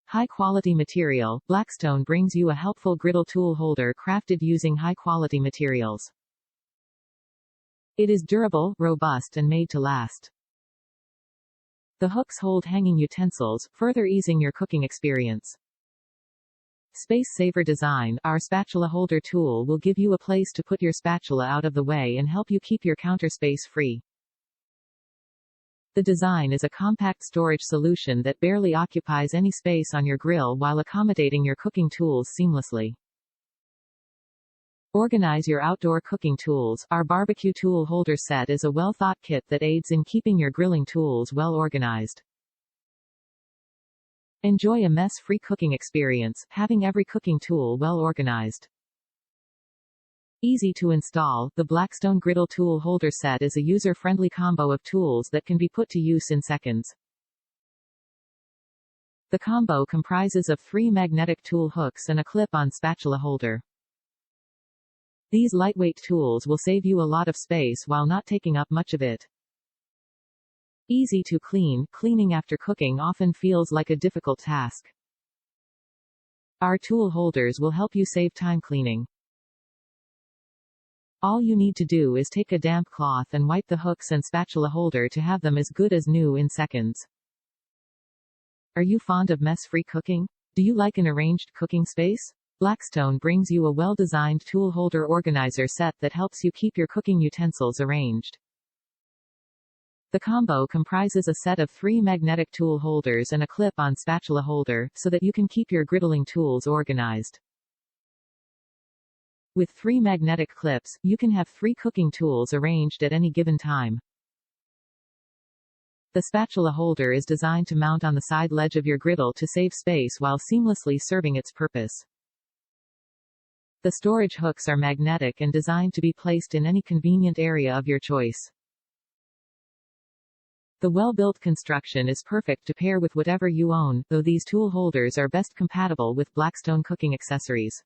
High-quality material. Blackstone brings you a helpful griddle tool holder crafted using high-quality materials. It is durable, robust and made to last. The hooks hold hanging utensils, further easing your cooking experience. Space-saver design. Our spatula holder tool will give you a place to put your spatula out of the way and help you keep your counter space free. The design is a compact storage solution that barely occupies any space on your grill while accommodating your cooking tools seamlessly. Organize your outdoor cooking tools. Our barbecue tool holder set is a well-thought kit that aids in keeping your grilling tools well organized. Enjoy a mess-free cooking experience, having every cooking tool well organized. Easy to install, the Blackstone griddle tool holder set is a user-friendly combo of tools that can be put to use in seconds. The combo comprises of 3 magnetic tool hooks and a clip-on spatula holder. These lightweight tools will save you a lot of space while not taking up much of it. Easy to clean. Cleaning after cooking often feels like a difficult task. Our tool holders will help you save time cleaning. All you need to do is take a damp cloth and wipe the hooks and spatula holder to have them as good as new in seconds. Are you fond of mess-free cooking? Do you like an arranged cooking space? Blackstone brings you a well-designed tool holder organizer set that helps you keep your cooking utensils arranged. The combo comprises a set of 3 magnetic tool holders and a clip-on spatula holder, so that you can keep your griddling tools organized. With 3 magnetic clips, you can have 3 cooking tools arranged at any given time. The spatula holder is designed to mount on the side ledge of your griddle to save space while seamlessly serving its purpose. The storage hooks are magnetic and designed to be placed in any convenient area of your choice. The well-built construction is perfect to pair with whatever you own, though these tool holders are best compatible with Blackstone cooking accessories.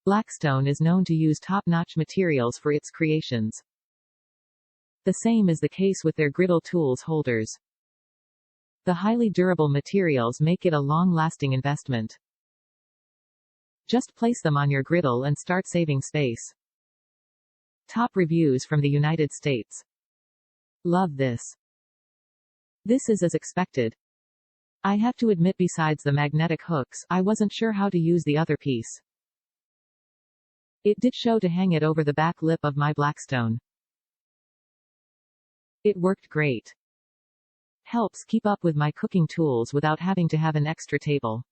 Blackstone is known to use top-notch materials for its creations. The same is the case with their griddle tools holders. The highly durable materials make it a long-lasting investment. Just place them on your griddle and start saving space. Top reviews from the United States. Love this. This is as expected. I have to admit, besides the magnetic hooks, I wasn't sure how to use the other piece. It did show to hang it over the back lip of my Blackstone. It worked great. Helps keep up with my cooking tools without having to have an extra table.